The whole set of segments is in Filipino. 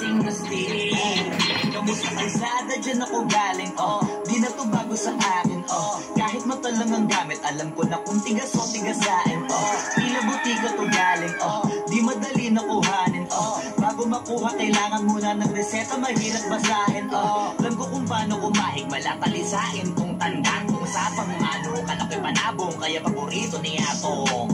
kasing gusti. Kamusta kalsada, dyan ako galing, di na to bago sa akin, kahit mata lang ang gamit, alam ko na kung tigas o tigasain, pila butika to galing, di madali na kuhanin, bago makuha kailangan muna ng reseta, mahirap basahin, alam ko kung paano kumahig, malatalisain kung tandaan, kung sa pangmano, kalako'y panabong, kaya paborito ni Atong.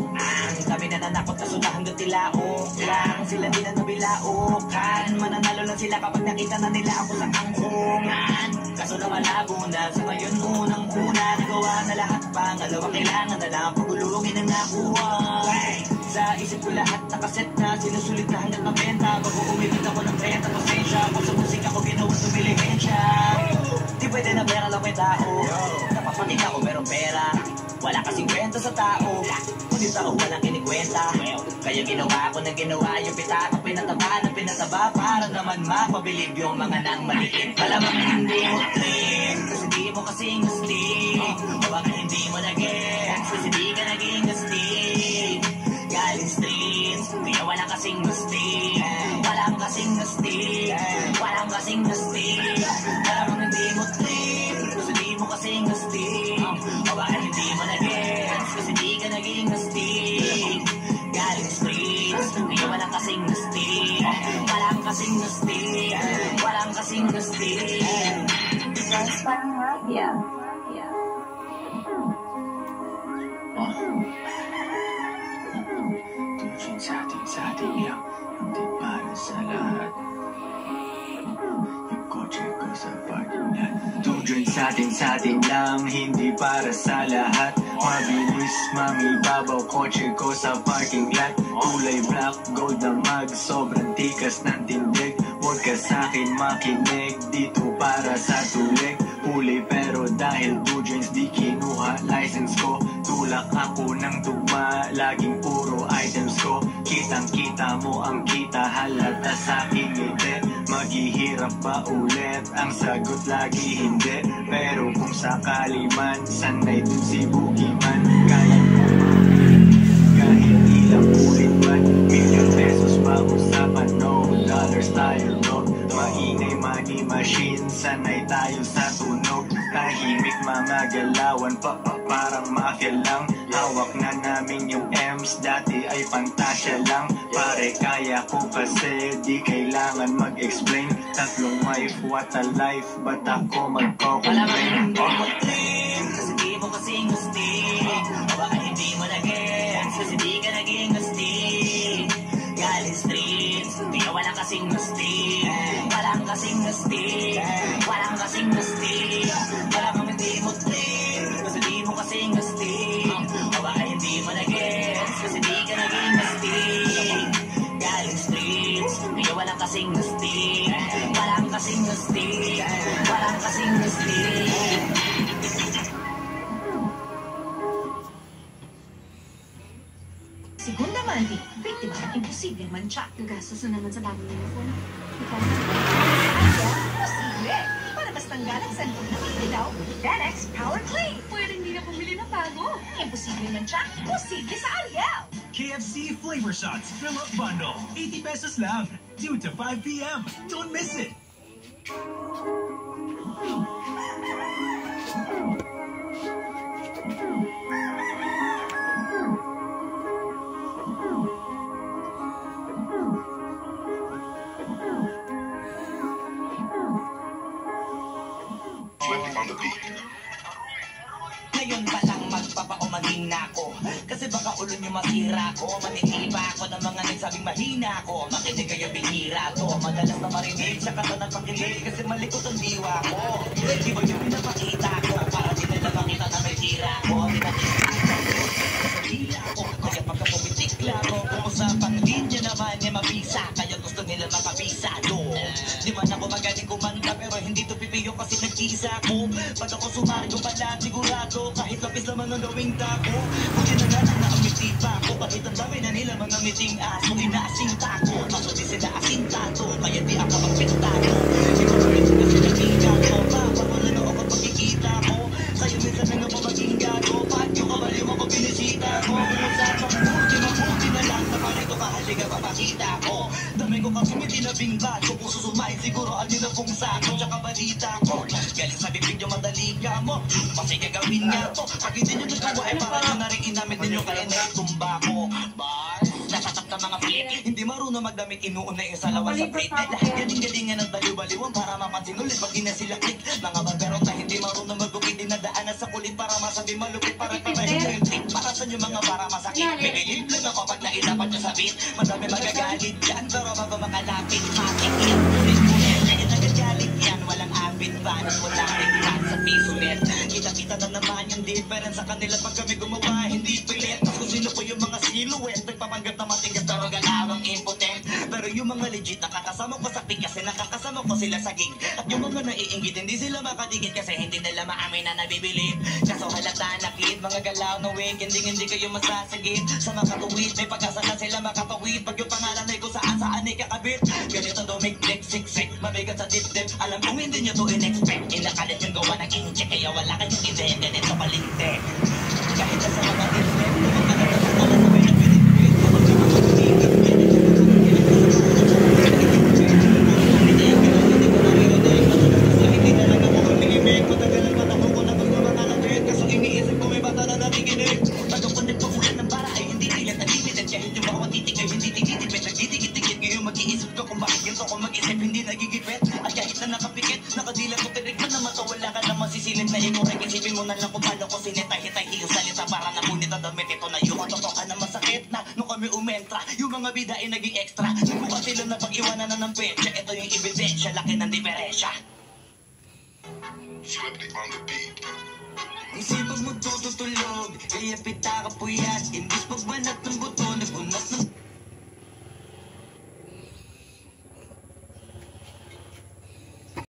Kami na nanakot kasuta hanggang tilaok lang, sila di na nabilaukan, mananalo lang sila kapag nakita na nila ako sa angkungan. Kaso na malabo na, sa ngayon unang-una, nagawa na lahat, pangalawa kailangan na lang pagulungin ang nakuha. Sa isip ko lahat nakaset na, sinusulit na hanggang mabenta, bago umibig ako ng 30 pasensya, kung sa musika ko ginawa tumilihensya. Di pwede na pera lang may tao, napapakita ko merong pera, wala kasing kwenta sa tao, kundi tao walang kinikwenta. Kaya ginawa ko na ginawa yung pitaka, pinataba na pinataba, para naman mapabilib yung mga nang maliit. Malamang hindi mo trip, kasi di mo kasing gusti, o baka hindi mo nag-gets, kasi di ka naging gusti. Galing streets, kaya walang kasing gusti, walang kasing gusti, walang kasing gusti. Malamang hindi mo trip, kasi di mo kasing gusti, o baka hindi mo nag-gets, kasi di ka naging gusti. Galing streets, kaya walang kasing gusti, walang kasing gusti, walang kasing gusti. Because parang mafia. Tungin sa ating lang, hindi para sa lahat. Yung kotse ko sa parking lot. Tungin sa ating lang, hindi para sa lahat. Mabilis, mamibabaw, kotse ko sa parking lot. Kulay black, gold na mag, sobrang tikas ng tindig. Huwag ka sa'kin makinig, dito para sa tulig. Huli pero dahil 2 joints di kinuha license ko. Tulak ako ng tugma, laging puro items ko. Kitang-kita mo ang kita, halata sa'king ngiti. Maghihirap ba ulit? Ang sagot lagi hindi. Pero kung sakali man, sanay dun si Boogeyman. Kaya mo kahit ilang ulit man. Million pesos pa usapan, no dollars tayo, no. Maingay money machine, sanay tayo sa tunog. Tahimik mga galawan, parang mafia lang. Hawak na namin yung M's, dati ay pantasya lang. Pare kaya ko kasi di kailangan mag-explain. Tatlong wife, what a life, ba't ako magko-complain? Malamang hindi mo trip, kasi di mo kasing gusti, o baka hindi mo nag-gets, kasi di ka naging gusti. Galing streets, kaya walang kasing gusti, walang kasing gusti, walang kasing gusti. Malamang hindi mo trip, kasi di mo kasing gusti, o baka hindi mo nag-gets, kasi di ka naging gusti. Galing streets, kaya walang kasing gusti, walang kasing gusti, walang kasing gusti. Segunda Mandy, biktima ng imposibleng mantsa. Gagastos na naman sa bagong uniform. Ikaw na. Posible! Para mas tanggal ang sandok na ilaw, Danex Power Clean. Pwede hindi na bumili ng bago. Imposibleng mantsa, posible sa Ariel. KFC Flavor Shots Fill-Up Bundle. 80 pesos lang. 2 to 5 p.m. Don't miss it. Ngayon pa lang magpapaumaging na ako, kasi baka ulo nyo masira ko. Manitiba ako ng mga nagsabing mahina ko. Makinig kayo binira to, madalas na marinig sa kata ng pakilig, kasi malikot ang diwa ko. Di ba yung pinapakita ko, para di nila makita na may tira ko. Pinakita ko, kaya pagka pumitikla ko, kung usapang linya naman ay mabisa, kaya gusto nila makabisa do. Di man ako magaling kumanta, pero hindi to pipiyo kasi nag-isa ko. Pag ako sumargo pala sigurado, kahit lapis naman ang gawing tako. Buti na nga nang nakamiti pa ako, kahit ang dami na nila mga miting aso. Inaasing tako, ako di sila asing tato, kaya di ako magpintado. Siguro rin sila nakikita ko, papawala na ako pagkikita ko. Kayo minsan na nga po maging gago, pa't yung kabali mo pag binisita ko. Kung usapang buti na lang, na parito ka, halika papakita ko. Dami ko kang sumiti tinabing bago puso sumayin siguro ang nila pong sako tsaka balita ko galing sa bibig nyo madali ka mo kasi gagawin nga to pag hindi nyo nagawa ay para nyo na rin inamit ninyo kaya na itumba ko bars nasasap na mga flip hindi marunong magdamit inuuna yung salawan sa plate lahat galing-galingan ng baliw-baliwan para mapansin ulit pag di na sila click mga baberot na hindi marunong magukit dinadaanan sa kulit para masabi malupit para tabahin yung trip para sa nyo mga para masakit bigilip lang ako pag nailapan nyo sa beat madami magagalit dyan pero bago makalapit makikit ulit kaya nagagalit yan walang apit paano wala rin yan sa piso net kita-kita na naman yung difference sa kanila pag kami gumawa hindi pilit kung sino po yung mga silhouette nagpapanggap na matigas pero galawang impotent pero yung mga legit nakakasama ko sa pig kasi nakakasama ko sila sa gig at yung mga naiinggit hindi sila makadigit kasi hindi nila maamin na nabibilib kaso halata na kid mga galaw na wig hindi kayo masasagit sa makatuwid may pag-asa na sila makatawid pag yung pangalan ay kung saan ay kakabit ganito dumigdik siksik mabigat sa dip-dip alam kong hindi nyo to in-expect inakalit yung gawa ng incheck kaya wala kayong ideya ganito palintik kahit sa mga dip-dip mga natasakala sa pinag-pinag-pinag kapag yung mga tumigil mag-iisip ko kung bakit ganito ko mag-isip hindi nagigipit at kahit na nakapikit nakadila ko tirik na naman to wala ka naman sisilip na inurek isipin mo na lang kung paano ko sinitay-hitay yung salita para napunit ang damit ito na yung totoo ka na masakit na nung kami umentra yung mga bida ay naging extra nagbuka sila na pag-iwanan na ng petsa ito yung ebidensya laki ng diferensya Isipag mo tututulog kaya pita ka puyat imbis pagbanat ng buto nagunat ng